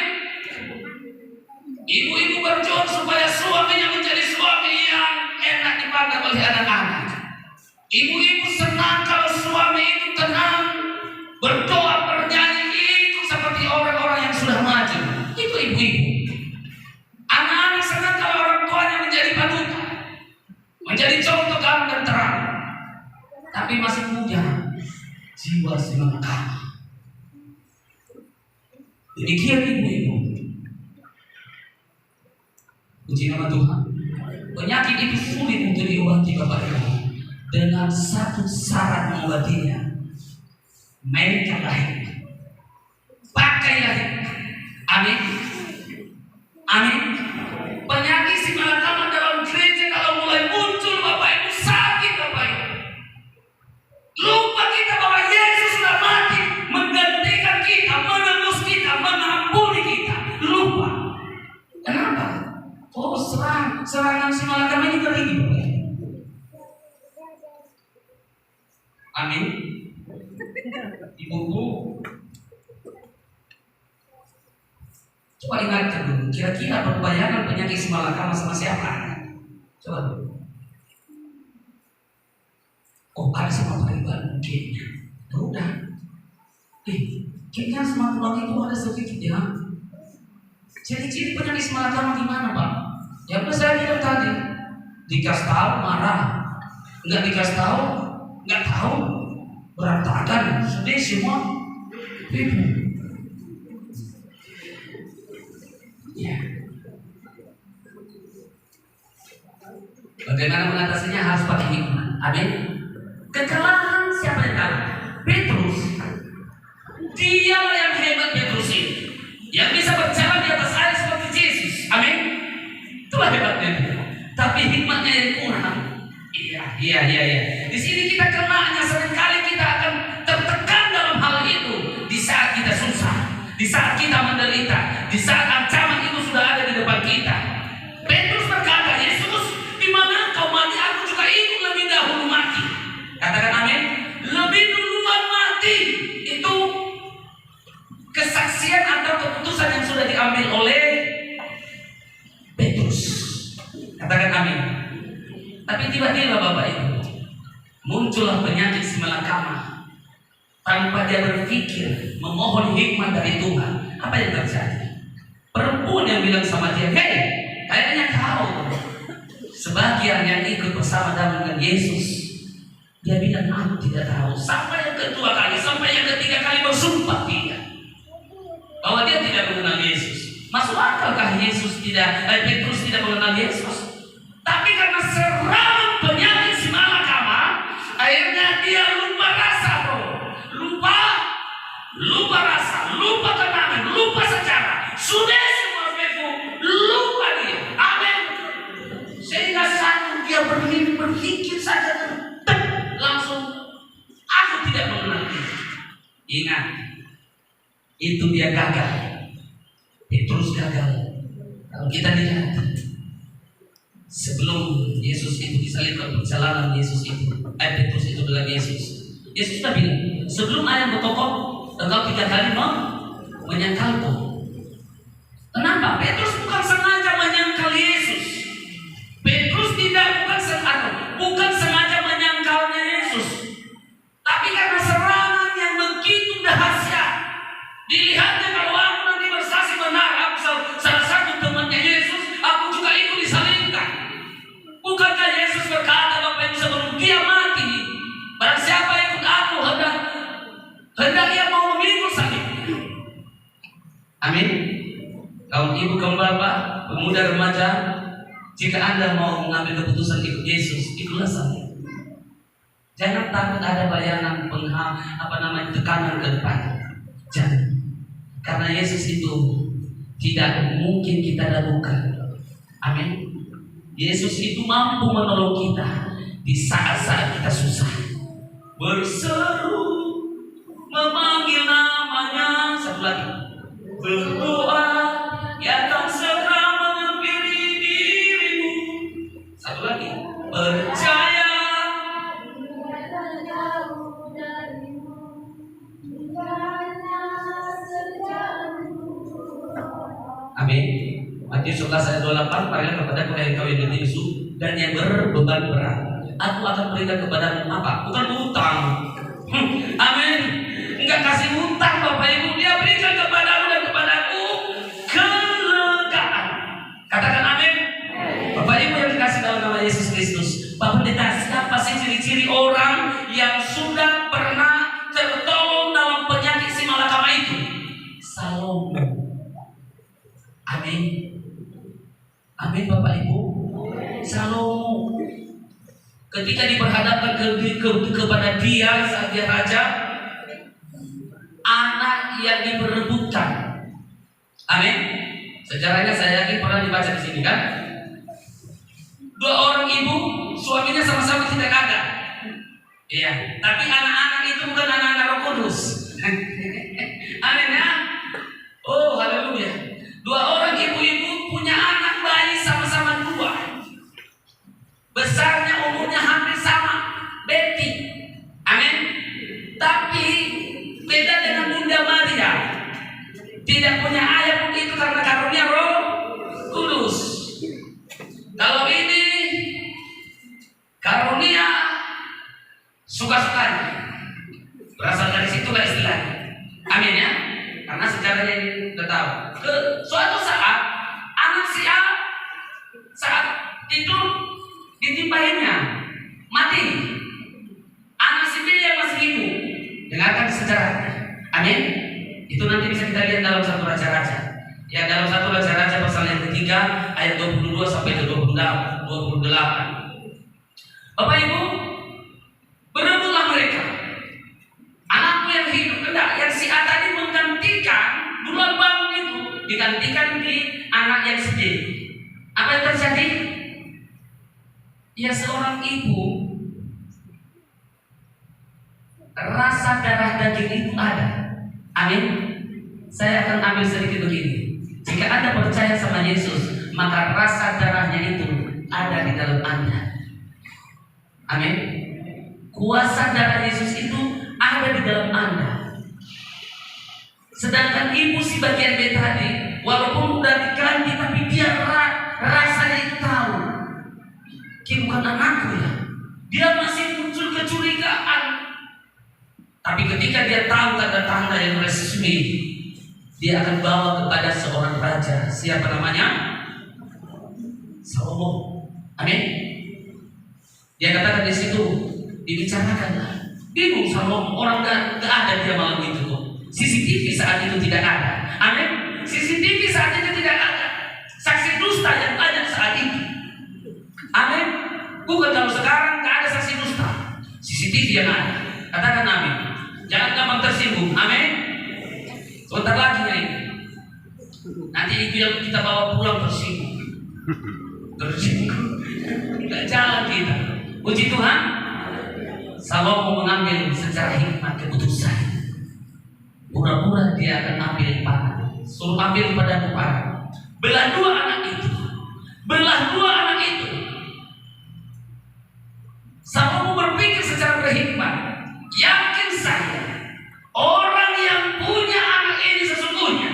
Ibu-ibu berjuang supaya suaminya menjadi suami yang enak dipandang oleh anak-anak. Ibu-ibu senang kalau suami itu tenang, berdoa, bernyanyi, ikut seperti orang-orang yang sudah maju. Itu ibu-ibu. Anak-anak senang kalau orang tuanya menjadi panutan, menjadi contoh terang dan terang. Tapi masih muda, jiwa si malakam. Demikian ibu-ibu. Puji nama Tuhan. Penyakit itu sulit untuk diobati Bapak Ibu. Dengan satu syarat mengobatinya, mainkanlah hikmat, pakailah hikmat. Amin. Amin. Penyakit si malakama dalam gereja kalau mulai muncul Bapak Ibu, sakit Bapak Ibu. Lupa kita bahwa Yesus sudah mati menggantikan kita, menebus kita, mengampuni kita. Lupa. Kenapa? Oh serangan si malakama ini ngeri Bapak Ibu. Amin. Ibu-ibu, coba ingatkan dulu, kira-kira berbayangan penyakit si malakama sama siapa? Coba dulu. Oh, ada sama pribadi mungkin. Ya udah. Kayaknya sama tulang itu ada sedikit ya. Ciri-ciri penyakit si malakama gimana Pak? Ya udah saya bilang tadi, dikasih tahu marah, nggak dikasih tahu nggak tahu, berantakan, sedih semua. Ibu. Ya. Bagaimana mengatasinya? Harus pakai hikmat. Amin. Kekalahan siapa yang tahu? Petrus. Dia yang hebat Petrus ini, yang bisa berjalan di atas air seperti Yesus. Amin. Itulah hebatnya dia. Tapi hikmatnya yang kurang. Iya. Di sini kita kenanya seringkali kita akan tertekan dalam hal itu. Katakan amin. Tapi tiba-tiba Bapak Ibu, muncullah penyakit si malakama. Tanpa dia berpikir, memohon hikmat dari Tuhan. Apa yang terjadi? Perempuan yang bilang sama dia, "Hei, kayaknya kau." Sebagian yang ikut bersama dengan Yesus, dia bilang, "Aku tidak tahu." Sampai yang kedua kali, sampai yang ketiga kali bersumpah dia bahwa dia tidak mengenal Yesus. Masuk akalkah Petrus tidak mengenal Yesus? Tapi karena serangan penyakit si malakama, akhirnya dia lupa rasa, bro. Lupa rasa, lupa kenangan, lupa sejarah. Sudah semua lupa dia. Amin. Sehingga saat dia berpikir saja, langsung aku tidak mengenal dia. Ingat, itu dia gagal. Petrus gagal. Kalau kita lihat, sebelum Yesus itu disalibkan, perjalanan Petrus itu dengan Yesus sudah bilang, sebelum ayam berkokok, engkau 3 kali menyangkalku. Kenapa? Petrus bukan sengaja menyangkal Yesus. Petrus bukan sengaja menyangkalnya Yesus. Tapi karena serangan yang begitu dahsyat, dilihatnya kalau aku nanti bersaksi benar, aku salah satu temannya Yesus, aku juga ikut disalibkan. Bukankah Yesus berkata, Bapak Ibu sebelum dia mati, barang siapa ikut aku, hendak ia mau memikul salib. Amin. Kaum ibu, kaum bapak, pemuda, remaja, jika Anda mau mengambil keputusan ikut Yesus, ikutlah saya. Jangan takut ada bayangan tekanan ke depan. Jangan. Karena Yesus itu tidak mungkin kita ragukan. Amin. Yesus itu mampu menolong kita di saat-saat kita susah. Berseru, memanggil namanya. Satu lagi. Berdoa, ia akan segera menghampiri dirimu. Satu lagi. Percaya. Amin. Matius 11 ayat 28, "Marilah kepadaku hai kau yang letih lesu dan yang berbeban berat, aku akan berikan kepadamu" apa? Bukan hutang. Amin. Enggak kasih hutang Bapak Ibu, dia berikan kepadamu dan kepadaku kelegaan. Katakan amin. Bapak Ibu yang dikasih dalam nama Yesus Kristus, Bapak Pendeta, siapa sih ciri-ciri orang yang sudah pernah tertolong dalam penyakit si malakama itu? Salomo. Amin. Amin Bapak Ibu. Salomo ketika diperhadapkan kepada dia saat dia raja, anak yang diperebutkan. Amin. Sejarahnya saya yakin pernah dibaca di sini kan? 2 orang ibu, suaminya sama-sama tidak ada. Iya, tapi anak-anak itu bukan anak-anak Roh Kudus. Amin ya. Oh, haleluya. 2 orang ibu-ibu punya anak bayi sama-sama 2. Besarnya umurnya hampir sama, Betty. Amin. Tapi beda dengan Bunda Maria. Tidak punya ayah pun itu karena karunia Roh Kudus. Kalau ini karunia suka-sukanya. Berasal dari situlah istilahnya. Amin ya. Karena sejarahnya ini sudah tahu. Suatu saat anak si A saat itu ditimpahinnya mati. Anak si B yang masih hidup. Dengarkan sejarahnya. Amin. Itu nanti bisa kita lihat dalam 1 Raja-Raja. Ya, dalam 1 Raja-Raja pasal yang ketiga ayat 22 sampai ke 28. Bapak Ibu, berebutlah mereka. Anakku yang hidup, enggak, yang si A tadi menggantikan, duluan bangun itu digantikan di anak yang sedih. Apa yang terjadi? Ya, seorang ibu, rasa darah daging itu ada. Amin. Saya akan ambil sedikit begini. Jika Anda percaya sama Yesus, maka rasa darahnya itu ada di dalam Anda. Amin. Kuasa darah Yesus itu ada di dalam Anda. Sedangkan ibu si bagian B tadi, walaupun udah diganti, tapi dia rasanya itu tahu. ketika dia tahu tanda-tanda yang resmi, dia akan bawa kepada seorang raja. Siapa namanya? Salomo. Amin. Dia katakan di situ, dibicarakan. Bingung Salomo, orang gak ada dia malam itu tuh. CCTV saat itu tidak ada. Amin. CCTV saat itu tidak ada. Saksi dusta yang banyak saat itu. Amin. Bukan kalau sekarang gak ada saksi dusta. CCTV yang ada. Katakan amin. Jangan gampang tersinggung. Amin. Sebentar lagi ya ini. Nanti itu yang kita bawa pulang tersinggung. Tersinggung. Tidak jalan kita. Puji Tuhan. Salomo mengambil secara hikmat keputusan. Pura-pura dia akan ambil panah. Suruh ambil pada panah. Belah dua anak itu. Belah dua anak itu. Salomo berpikir secara berhikmat. Yakin saya, orang yang punya anak ini sesungguhnya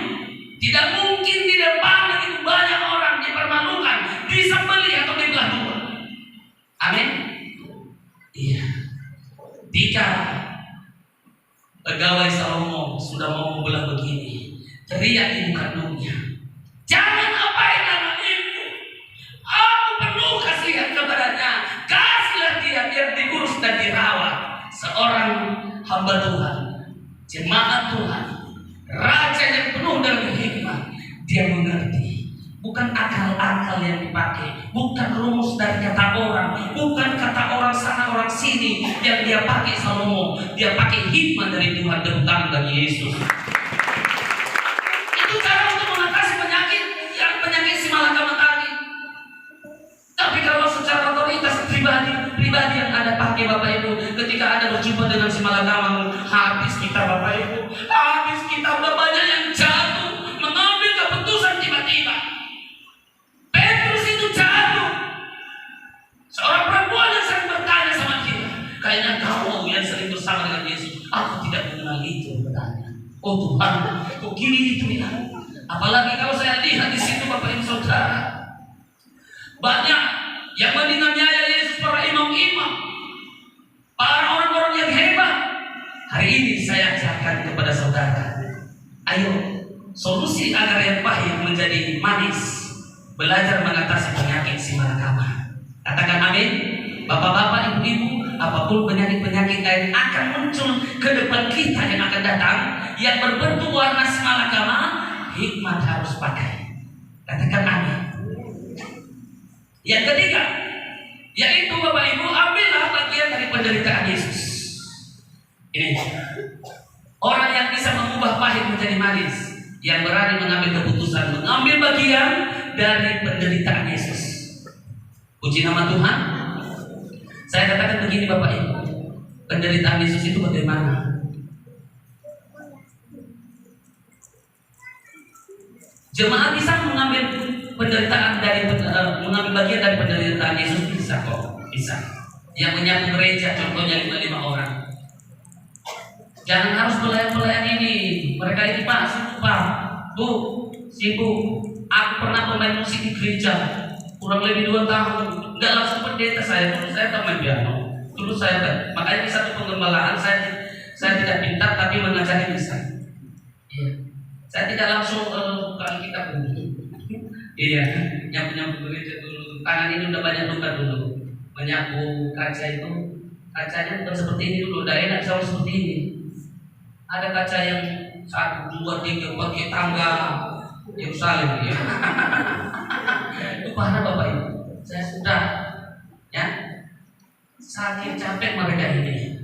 tidak mungkin di depan begitu banyak orang dipermalukan, disembelih atau dibelah dua. Amin. Iya. Jika pegawai Salomo sudah mau membelah begini, teriak ibu kandungnya, jangan apain anak itu. Aku penuh kasihan kepadanya. Kasihlah dia biar diurus dan dirawat. Seorang hamba Tuhan, jemaat Tuhan, raja yang penuh dengan hikmat. Dia mengerti. Bukan akal-akal yang dipakai, bukan rumus dari kata orang, bukan kata orang sana orang sini yang dia pakai Salomo. Dia pakai hikmat dari Tuhan, terutama dari Yesus. Itu cara untuk mengatasi penyakit yang penyakit si malakama tadi. Tapi kalau secara otoritas pribadi yang ada pakai Bapak Ibu, ketika ada berjumpa dengan si malakama, habis kita Bapak Ibu, habis kita. Udah banyak yang jatuh mengambil keputusan tiba-tiba. Petrus itu jatuh. Seorang perempuan yang sering bertanya sama kita, kayaknya kau yang sering bersama dengan Yesus. Aku tidak mengenal itu, bertanya. Oh Tuhan, kok gini itu ya? Apalagi kalau saya lihat di situ Bapak Ibu Saudara, banyak yang menganiaya Yesus, para imam-imam, para orang-orang yang hebat. Hari ini saya ajarkan kepada saudara, ayo solusi agar yang pahit menjadi manis. Belajar mengatasi penyakit si malakama. Katakan amin. Bapak-bapak, ibu-ibu, apapun penyakit-penyakit yang akan muncul ke depan kita yang akan datang, yang berbentuk warna si malakama, hikmat harus pakai. Katakan amin. Yang ketiga, yaitu Bapak Ibu, ambillah bagian dari penderitaan Yesus. Ini orang yang bisa mengubah pahit menjadi manis, yang berani mengambil keputusan, mengambil bagian dari penderitaan Yesus. Puji nama Tuhan. Saya katakan begini Bapak Ibu, penderitaan Yesus itu bagaimana? Jemaat bisa mengambil penderitaan mengambil bagian dari penderitaan Yesus, bisa kok, bisa. Yang menyapu gereja contohnya 55 orang. Jangan harus pelayan-pelayan ini. Mereka ini Pak, sibuk Pak, Bu, sibuk. Aku pernah pemain musik di gereja kurang lebih 2 tahun. Enggak langsung pendeta saya. Dulu saya main piano. Dulu saya makanya di satu penggembalaan saya tidak pintar tapi mengajari bisa. Iya. Saya tidak langsung bukan kitab dulu. Iya, nyapu gereja dulu. Tangan ini udah banyak luka dulu. Menyapu kaca itu, kacanya bukan seperti ini dulu. Udah enak sama seperti ini. Ada kaca yang 1, 2, 3 pakai tangga Yerusalem ya. Itu parah Bapak Ibu. Saya sudah ya sakit capek mereka ini.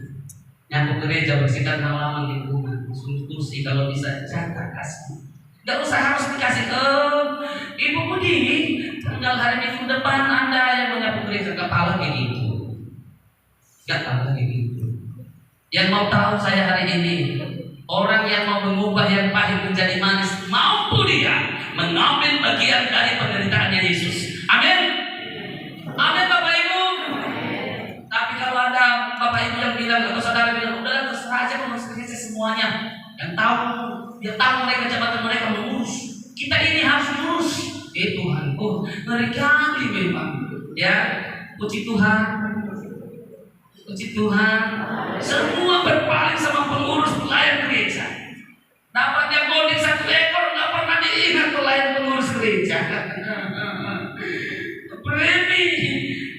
Nyapu gereja, bersihkan halaman lingkungan, kursi kalau bisa jaga kasih. Gak usah harus dikasih Ibu Budi, tanggal hari Minggu depan Anda yang menyapu gereja. Kepala kayak gitu. Gak tahu kayak gitu. Yang mau tahu saya hari ini, orang yang mau mengubah yang pahit menjadi manis, mampu dia mengambil bagian dari penderitaannya Yesus. Amin. Amin Bapak Ibu. Tapi kalau ada Bapak Ibu yang bilang atau saudara bilang, udah terserah aja mengurus gereja semuanya. Yang tahu mereka jabatan mereka mengurus. Kita ini harus mengurus. Tuhan, mereka memang ya, puji Tuhan. Puji Tuhan. Semua berpaling sama pengurus pelayan gereja. Dapatnya golden 1 ekor, nggak pernah diingat pelayan pengurus gereja. Premi,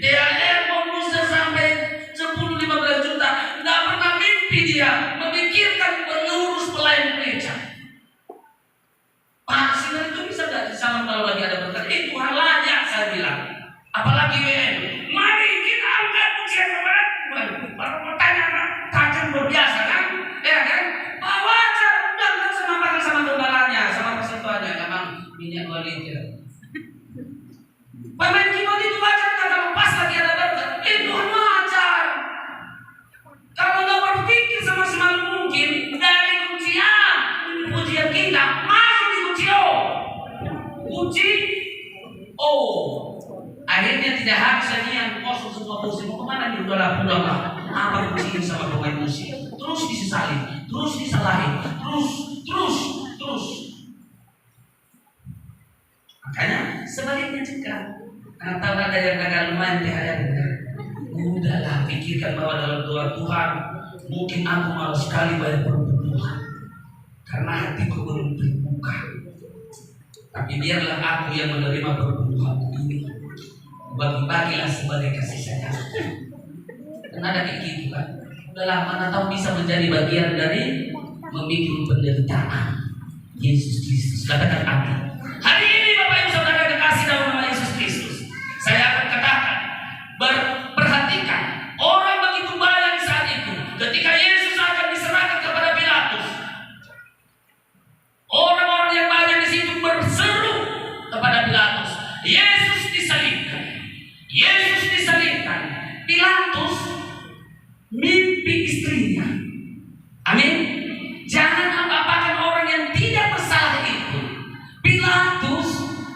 THR bonusnya sampai 10-15 juta, nggak pernah mimpi dia memikirkan pengurus pelayan gereja. Pak, singan itu bisa nggak disama kalau lagi ada berkat? Itu hal layak, saya bilang. Apalagi WN. Mari kita angkat pujian kepada Tuhan. Baru bertanya, tajam berbiasa kan? Ya kan? Pak wajar, udah kan sama gembalanya, sama persatuannya, memang minyak 2 liter. Pemain keyboard itu wajar kan kalau pas lagi ada berkat? Itu wajar. Kalau nggak berpikir semaksimal mungkin dari kunci A, pujian kita masuk di kunci O. Kunci O. Akhirnya tidak habis lagi yang kosong semua kursi. Mau kemana nih? Udahlah pulang lah. Apa kunciin sama pemain musik? Terus disesali, terus disalahin, terus. Makanya sebaliknya juga. Karena tahu ada yang gagal lumayan THR. Udahlah, pikirkan bahwa dalam doa Tuhan mungkin aku malas sekali bayar berdoa karena hatiku belum terbuka. Tapi biarlah aku yang menerima berdoa ini. Bagi-bagilah sebagai kasih sayang. Dan ada kayak gitu kan. Udahlah, mana tahu bisa menjadi bagian dari memikul penderitaan Yesus Kristus. Katakan amin. Hari ini Bapak Ibu Saudara dikasih dalam nama Yesus Kristus, saya akan katakan, perhatikan orang begitu banyak saat itu ketika Yesus akan diserahkan kepada Pilatus. Orang-orang yang banyak di situ berseru kepada Pilatus, Yesus disalibkan. Yesus disalibkan. Pilatus mimpi istrinya. Amin. Jangan apa-apakan orang yang tidak bersalah itu. Pilatus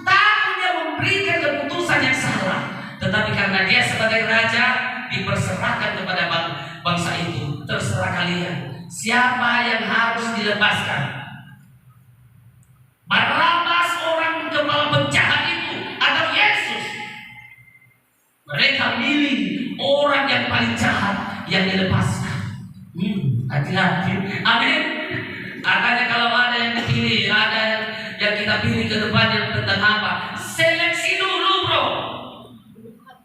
takut dia memberikan keputusan yang salah, tetapi karena dia sebagai raja diperserahkan kepada bangsa itu. Terserah kalian siapa yang harus dilepaskan. Barabas, orang kepala penjahat itu, atau Yesus? Mereka milih orang yang paling jahat yang dilepaskan. Hati-hati. Amin. Makanya kalau ada yang dipilih, ada yang kita pilih ke depan yang tentang apa? Seleksi dulu, bro.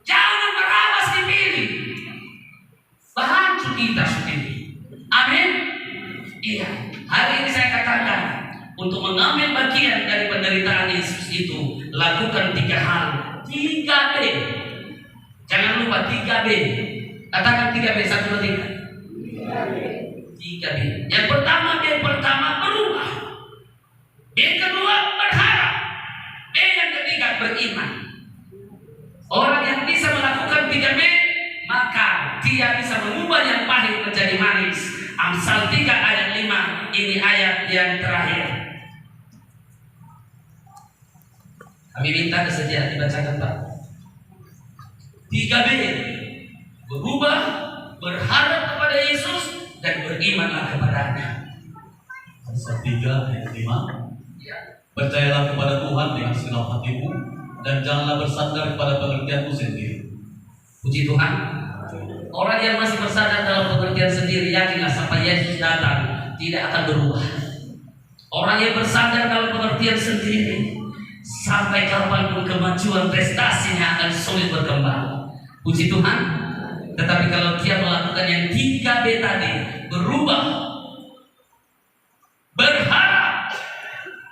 Jangan Barabas dipilih. Bahancu kita sendiri. Amin. Iya. Hari ini saya katakan, untuk mengambil bagian dari penderitaan Yesus itu, lakukan 3 hal. 3B. Jangan lupa 3B. Katakan 3B, 1, 2, 3. 3B. Yang pertama, B pertama berubah. B kedua berharap. B yang ketiga beriman. Orang yang bisa melakukan 3B, maka dia bisa mengubah yang pahit menjadi manis. Amsal 3 ayat 5. Ini ayat yang terakhir. Kami minta kesediaan dibacakan Pak. 3B. Berubah, berharap kepada Yesus, dan berimanlah kepadanya. Amsal 3 ayat 5. Percayalah kepada Tuhan dengan segenap hatimu, dan janganlah bersandar kepada pengertianmu sendiri. Puji Tuhan. Orang yang masih bersandar dalam pengertian sendiri, yakinlah sampai Yesus datang tidak akan berubah. Orang yang bersandar dalam pengertian sendiri, sampai kapanpun kemajuan prestasinya akan sulit berkembang. Puji Tuhan. Tetapi kalau dia melakukan yang 3B tadi, berubah, berharap,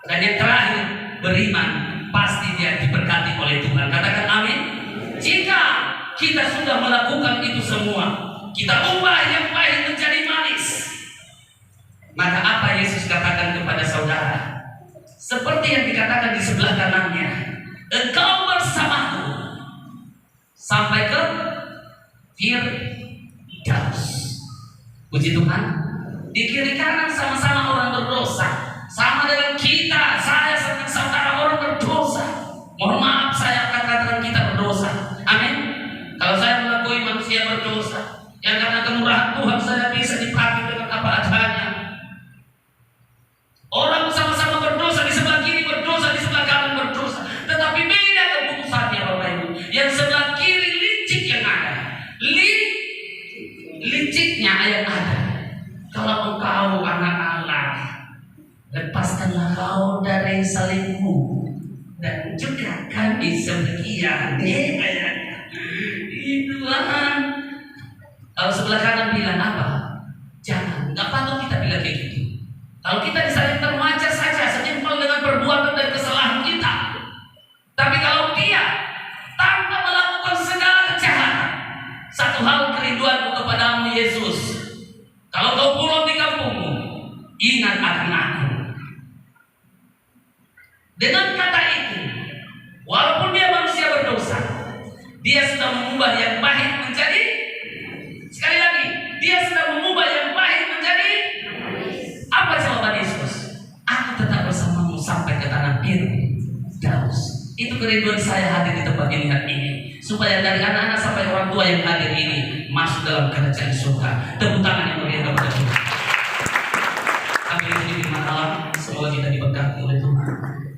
dan yang terakhir beriman, pasti dia diberkati oleh Tuhan. Katakan amin. Jika kita sudah melakukan itu semua, kita ubah yang pahit menjadi manis, maka apa Yesus katakan kepada saudara? Seperti yang dikatakan di sebelah kanannya, engkau bersamaku sampai ke Firdaus. Puji Tuhan. Di kiri kanan sama-sama orang berdosa, sama dengan kita, saya sama saudara orang berdosa. Mohon maaf saya katakan kita berdosa. Amin. Kalau saya mengakui manusia berdosa, yang karena kemurahan Tuhan saya bisa dipakai dengan apa adanya. Orang sama-sama berdosa, di sebelah kiri berdosa, di sebelah kanan berdosa, tetapi beda keputusannya Bapak Ibu. Yang sebelah kiri licik yang ada, menyertai salibmu dan juga kami sebagian. Tuhan. Kalau sebelah kanan bilang apa? Jangan, nggak patut kita bilang kayak gitu. Kalau kita disalibkan wajar saja, setimpal dengan perbuatan dan kesalahan kita. Tapi kalau dia tanpa melakukan segala kejahatan, satu hal kerinduanku kepadamu Yesus, kalau kau pulang di kampungmu, ingat akan aku. Dengan kata itu, walaupun dia manusia berdosa, dia sudah mengubah yang pahit menjadi, sekali lagi, dia sudah mengubah yang pahit menjadi apa jawaban Yesus? Aku tetap bersamamu sampai ke tanah biru, Daus. Itu kerinduan saya hadir di tempat ini hari ini, supaya dari anak-anak sampai orang tua yang hadir ini masuk dalam kerajaan surga. Tepuk tangan yang meriah kepada Tuhan. Kami di sini di malam, semoga kita diberkati oleh Tuhan.